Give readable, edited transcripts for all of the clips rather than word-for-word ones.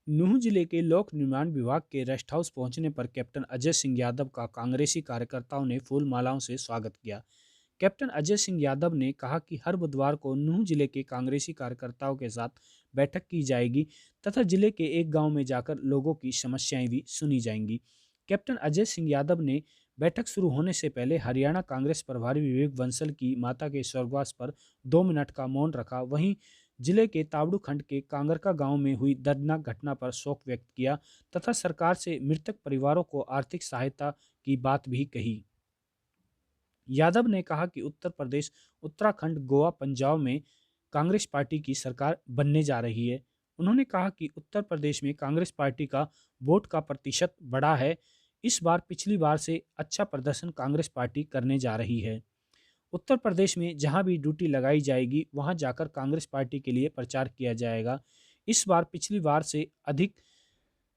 नूंह जिले के लोक निर्माण विभाग के रेस्ट हाउस पहुंचने पर कैप्टन अजय सिंह यादव का कांग्रेसी कार्यकर्ताओं ने फूल मालाओं से स्वागत किया। कैप्टन अजय सिंह यादव ने कहा कि हर बुधवार को नूंह जिले के कांग्रेसी कार्यकर्ताओं के साथ बैठक की जाएगी तथा जिले के एक गांव में जाकर लोगों की समस्याएं भी सुनी जाएंगी। कैप्टन अजय सिंह यादव ने बैठक शुरू होने से पहले हरियाणा कांग्रेस प्रभारी विवेक बंसल की माता के स्वर्गवास पर 2 मिनट का मौन रखा। वहीं जिले के तावड़ू खंड के कांगरका गांव में हुई दर्दनाक घटना पर शोक व्यक्त किया तथा सरकार से मृतक परिवारों को आर्थिक सहायता की बात भी कही। यादव ने कहा कि उत्तर प्रदेश, उत्तराखंड, गोवा, पंजाब में कांग्रेस पार्टी की सरकार बनने जा रही है। उन्होंने कहा कि उत्तर प्रदेश में कांग्रेस पार्टी का वोट का प्रतिशत बढ़ा है। इस बार पिछली बार से अच्छा प्रदर्शन कांग्रेस पार्टी करने जा रही है। उत्तर प्रदेश में जहां भी ड्यूटी लगाई जाएगी वहां जाकर कांग्रेस पार्टी के लिए प्रचार किया जाएगा। इस बार पिछली बार से अधिक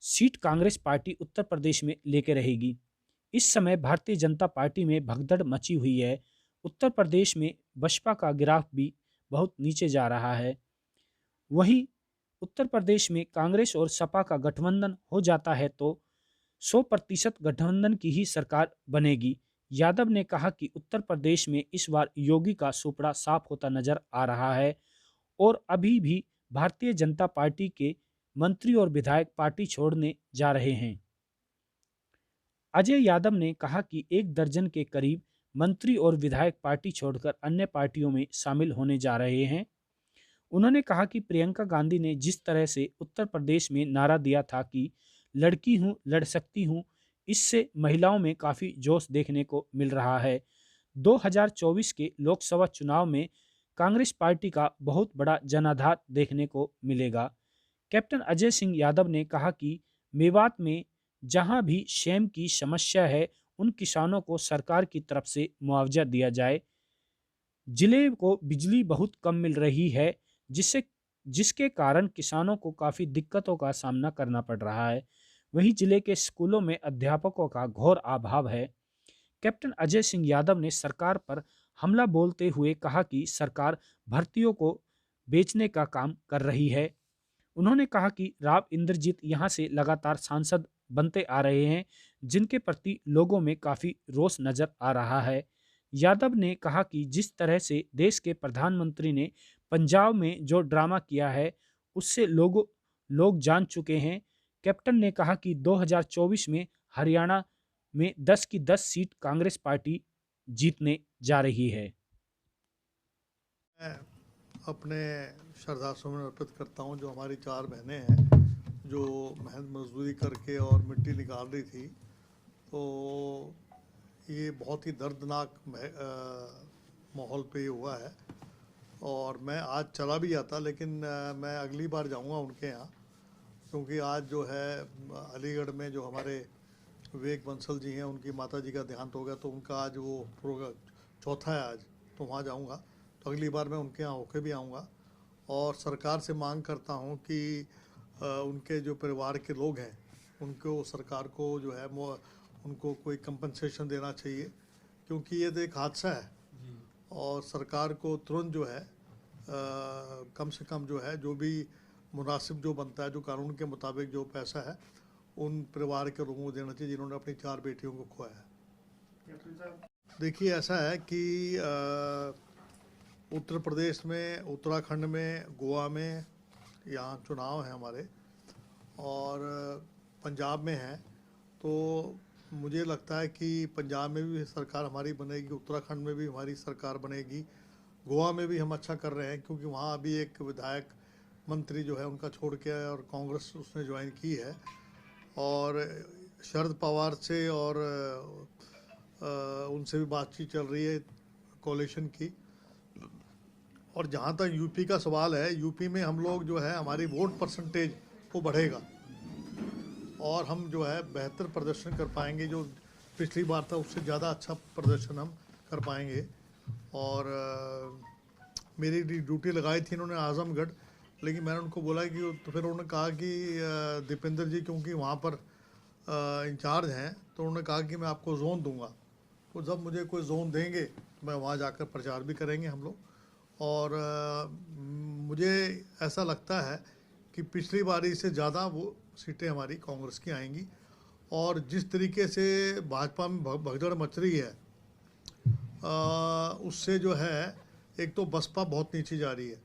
सीट कांग्रेस पार्टी उत्तर प्रदेश में लेके रहेगी। इस समय भारतीय जनता पार्टी में भगदड़ मची हुई है। उत्तर प्रदेश में बसपा का ग्राफ भी बहुत नीचे जा रहा है। वहीं उत्तर प्रदेश में कांग्रेस और सपा का गठबंधन हो जाता है तो 100% गठबंधन की ही सरकार बनेगी। यादव ने कहा कि उत्तर प्रदेश में इस बार योगी का सुपड़ा साफ होता नजर आ रहा है और अभी भी भारतीय जनता पार्टी के मंत्री और विधायक पार्टी छोड़ने जा रहे हैं। अजय यादव ने कहा कि 1 दर्जन के करीब मंत्री और विधायक पार्टी छोड़कर अन्य पार्टियों में शामिल होने जा रहे हैं। उन्होंने कहा कि प्रियंका गांधी ने जिस तरह से उत्तर प्रदेश में नारा दिया था कि लड़की हूं, लड़ सकती हूं, इससे महिलाओं में काफ़ी जोश देखने को मिल रहा है। 2024 के लोकसभा चुनाव में कांग्रेस पार्टी का बहुत बड़ा जनाधार देखने को मिलेगा। कैप्टन अजय सिंह यादव ने कहा कि मेवात में जहां भी सेम की समस्या है उन किसानों को सरकार की तरफ से मुआवजा दिया जाए। जिले को बिजली बहुत कम मिल रही है जिससे जिसके कारण किसानों को काफ़ी दिक्कतों का सामना करना पड़ रहा है। वहीं जिले के स्कूलों में अध्यापकों का घोर अभाव है। कैप्टन अजय सिंह यादव ने सरकार पर हमला बोलते हुए कहा कि सरकार भर्तियों को बेचने का काम कर रही है। उन्होंने कहा कि राव इंद्रजीत यहां से लगातार सांसद बनते आ रहे हैं जिनके प्रति लोगों में काफ़ी रोष नज़र आ रहा है। यादव ने कहा कि जिस तरह से देश के प्रधानमंत्री ने पंजाब में जो ड्रामा किया है उससे लोग जान चुके हैं। कैप्टन ने कहा कि 2024 में हरियाणा में 10 की 10 सीट कांग्रेस पार्टी जीतने जा रही है। मैं अपने श्रद्धा सुमन अर्पित करता हूँ। जो हमारी 4 बहनें हैं जो मेहनत मजदूरी करके और मिट्टी निकाल रही थी, तो ये बहुत ही दर्दनाक माहौल पे हुआ है। और मैं आज चला भी जाता लेकिन मैं अगली बार जाऊंगा उनके यहाँ, क्योंकि आज जो है अलीगढ़ में जो हमारे विवेक बंसल जी हैं उनकी माता जी का देहांत हो गया, तो उनका आज वो प्रोग्राम चौथा है आज, तो वहाँ जाऊँगा। तो अगली बार मैं उनके यहाँ होके भी आऊँगा और सरकार से मांग करता हूँ कि उनके जो परिवार के लोग हैं उनको सरकार को जो है उनको कोई कंपनसेशन देना चाहिए, क्योंकि ये तो एक हादसा है और सरकार को तुरंत जो है कम से कम जो है जो भी मुनासिब जो बनता है, जो कानून के मुताबिक जो पैसा है उन परिवार के लोगों को देना चाहिए जिन्होंने अपनी 4 बेटियों को खोया है। देखिए, ऐसा है कि उत्तर प्रदेश में, उत्तराखंड में, गोवा में यहाँ चुनाव है हमारे और पंजाब में है, तो मुझे लगता है कि पंजाब में भी सरकार हमारी बनेगी, उत्तराखंड में भी हमारी सरकार बनेगी, गोवा में भी हम अच्छा कर रहे हैं क्योंकि वहाँ अभी एक विधायक मंत्री जो है उनका छोड़ के और कांग्रेस उसने ज्वाइन की है और शरद पवार से और उनसे भी बातचीत चल रही है कोalition की। और जहाँ तक यूपी का सवाल है, यूपी में हम लोग जो है हमारी वोट परसेंटेज वो बढ़ेगा और हम जो है बेहतर प्रदर्शन कर पाएंगे। जो पिछली बार था उससे ज़्यादा अच्छा प्रदर्शन हम कर पाएंगे। और मेरी ड्यूटी लगाई थी इन्होंने आजमगढ़, लेकिन मैंने उनको बोला कि तो फिर उन्होंने कहा कि दीपेंद्र जी क्योंकि वहाँ पर इंचार्ज हैं, तो उन्होंने कहा कि मैं आपको जोन दूंगा। तो जब मुझे कोई जोन देंगे मैं वहाँ जाकर प्रचार भी करेंगे हम लोग। और मुझे ऐसा लगता है कि पिछली बारी से ज़्यादा वो सीटें हमारी कांग्रेस की आएंगी। और जिस तरीके से भाजपा में भगदड़ मच रही है, उससे जो है एक तो बसपा बहुत नीचे जा रही है।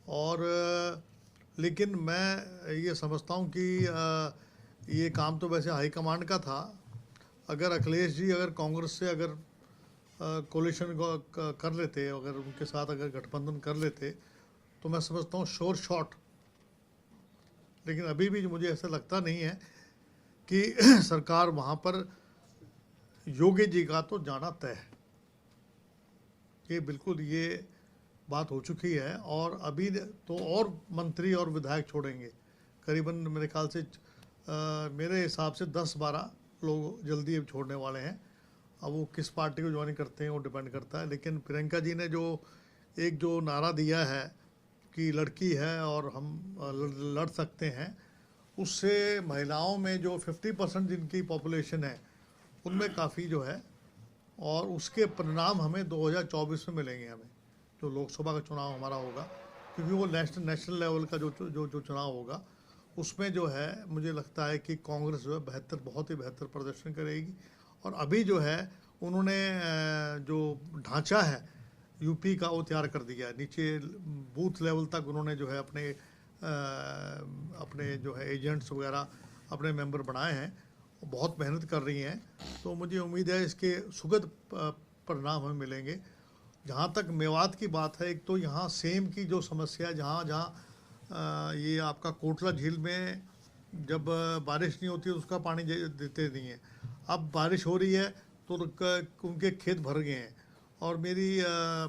और लेकिन मैं ये समझता हूँ कि ये काम तो वैसे हाईकमांड का था। अगर अखिलेश जी अगर कांग्रेस से अगर कोलिशन कर लेते, अगर उनके साथ अगर गठबंधन कर लेते, तो मैं समझता हूँ श्योर शॉट। लेकिन अभी भी मुझे ऐसा लगता नहीं है कि सरकार वहाँ पर योगी जी का तो जाना तय है। ये बिल्कुल ये बात हो चुकी है। और अभी तो और मंत्री और विधायक छोड़ेंगे, करीबन मेरे ख्याल से मेरे हिसाब से 10-12 लोग जल्दी अब छोड़ने वाले हैं। अब वो किस पार्टी को ज्वाइन करते हैं वो डिपेंड करता है। लेकिन प्रियंका जी ने जो नारा दिया है कि लड़की है और हम लड़ सकते हैं, उससे महिलाओं में जो 50% जिनकी पॉपुलेशन है उनमें काफ़ी जो है, और उसके परिणाम हमें 2024 में मिलेंगे। हमें जो लोकसभा का चुनाव हमारा होगा, क्योंकि वो नेशनल लेवल का जो चुनाव होगा, उसमें जो है मुझे लगता है कि कांग्रेस जो है बहुत ही बेहतर प्रदर्शन करेगी। और अभी जो है उन्होंने जो ढांचा है यूपी का वो तैयार कर दिया है। नीचे बूथ लेवल तक उन्होंने जो है अपने जो है एजेंट्स वगैरह अपने मेंबर बनाए हैं, बहुत मेहनत कर रही हैं। तो मुझे उम्मीद है इसके सुखद परिणाम हमें मिलेंगे। जहाँ तक मेवात की बात है, एक तो यहाँ सेम की जो समस्या है, जहाँ ये आपका कोटला झील में जब बारिश नहीं होती तो उसका पानी देते नहीं है। अब बारिश हो रही है तो उनके खेत भर गए हैं। और मेरी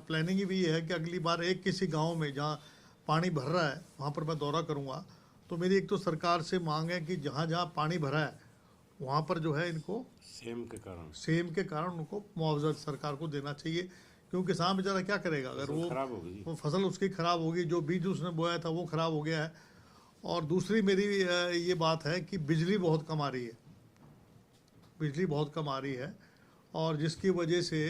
प्लानिंग भी ये है कि अगली बार एक किसी गांव में जहाँ पानी भर रहा है वहाँ पर मैं दौरा करूँगा। तो मेरी एक तो सरकार से मांग है कि जहाँ जहाँ पानी भरा है वहाँ पर जो है इनको सेम के कारण उनको मुआवजा सरकार को देना चाहिए। क्योंकि किसान बेचारा क्या करेगा अगर वो फसल उसकी ख़राब होगी, जो बीज उसने बोया था वो ख़राब हो गया है। और दूसरी मेरी ये बात है कि बिजली बहुत कम आ रही है, बिजली बहुत कम आ रही है, और जिसकी वजह से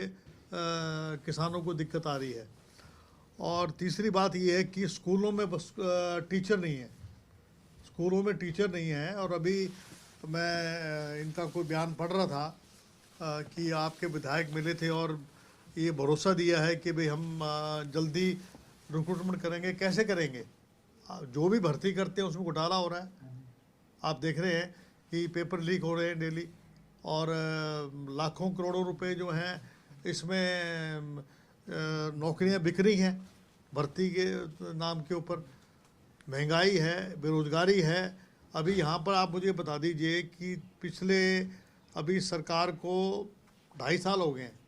किसानों को दिक्कत आ रही है। और तीसरी बात ये है कि स्कूलों में बस टीचर नहीं है, स्कूलों में टीचर नहीं है। और अभी मैं इनका कोई बयान पढ़ रहा था कि आपके विधायक मिले थे और ये भरोसा दिया है कि भाई हम जल्दी रिक्रूटमेंट करेंगे। कैसे करेंगे? जो भी भर्ती करते हैं उसमें घोटाला हो रहा है। आप देख रहे हैं कि पेपर लीक हो रहे हैं डेली, और लाखों करोड़ों रुपए जो हैं इसमें नौकरियां बिक रही हैं भर्ती के नाम के ऊपर। महंगाई है, बेरोजगारी है। अभी यहाँ पर आप मुझे बता दीजिए कि पिछले अभी सरकार को 2.5 साल हो गए हैं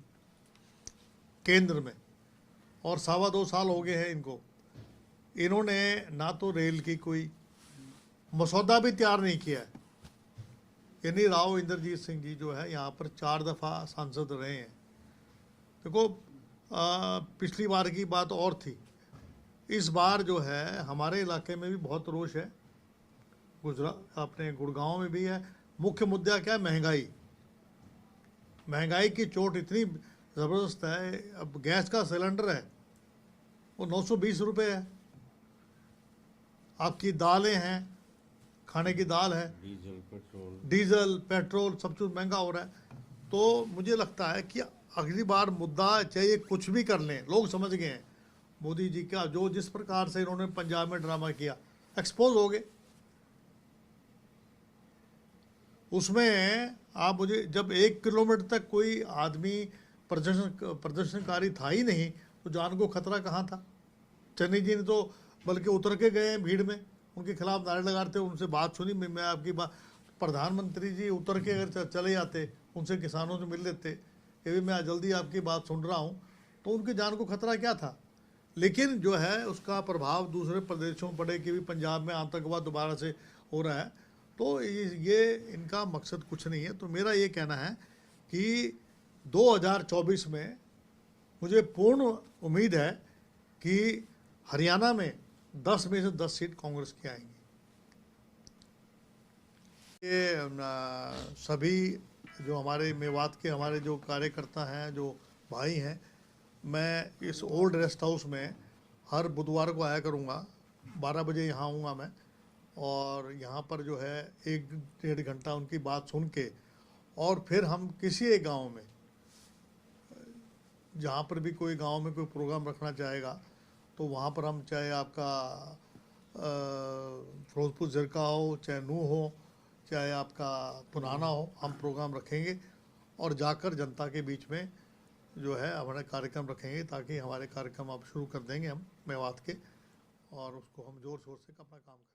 केंद्र में, और 2.25 साल हो गए हैं इनको। इन्होंने ना तो रेल की कोई मसौदा भी तैयार नहीं किया है। यानी राव इंद्रजीत सिंह जी जो है यहाँ पर 4 दफ़ा सांसद रहे हैं। देखो पिछली बार की बात और थी, इस बार जो है हमारे इलाके में भी बहुत रोष है, गुजरात अपने गुड़गांव में भी है। मुख्य मुद्दा क्या है? महंगाई। महंगाई की चोट इतनी ज़बरदस्त है। अब गैस का सिलेंडर है वो 920 रुपये है, आपकी दालें हैं, खाने की दाल है, डीजल पेट्रोल सब कुछ महंगा हो रहा है। तो मुझे लगता है कि अगली बार मुद्दा चाहे कुछ भी कर लें, लोग समझ गए हैं मोदी जी का जो जिस प्रकार से इन्होंने पंजाब में ड्रामा किया, एक्सपोज हो गए। उसमें आप मुझे जब 1 किलोमीटर तक कोई आदमी प्रदर्शनकारी था ही नहीं तो जान को खतरा कहाँ था? चन्नी जी ने तो बल्कि उतर के गए हैं भीड़ में, उनके खिलाफ नारे लगाते, उनसे बात सुनी। मैं आपकी बात, प्रधानमंत्री जी उतर के अगर चले जाते, उनसे किसानों से मिल लेते, ये भी मैं जल्दी आपकी बात सुन रहा हूँ, तो उनकी जान को खतरा क्या था? लेकिन जो है उसका प्रभाव दूसरे प्रदेशों में पड़े कि भी पंजाब में आतंकवाद दोबारा से हो रहा है। तो ये इनका मकसद कुछ नहीं है। तो मेरा ये कहना है कि 2024 में मुझे पूर्ण उम्मीद है कि हरियाणा में 10 में से 10 सीट कांग्रेस की आएंगी। ये सभी जो हमारे मेवात के हमारे जो कार्यकर्ता हैं, जो भाई हैं, मैं इस ओल्ड रेस्ट हाउस में हर बुधवार को आया करूँगा 12 बजे यहाँ आऊँगा मैं, और यहाँ पर जो है 1-1.5 घंटा उनकी बात सुन के, और फिर हम किसी एक गांव में, जहाँ पर भी कोई गांव में कोई प्रोग्राम रखना चाहेगा, तो वहाँ पर हम, चाहे आपका फिरोजपुर ज़िरका हो, चाहे नूह हो, चाहे आपका पुनाना हो, हम प्रोग्राम रखेंगे और जाकर जनता के बीच में जो है हमारे कार्यक्रम रखेंगे, ताकि हमारे कार्यक्रम अब शुरू कर देंगे हम मेवात के, और उसको हम ज़ोर शोर से अपना काम करें।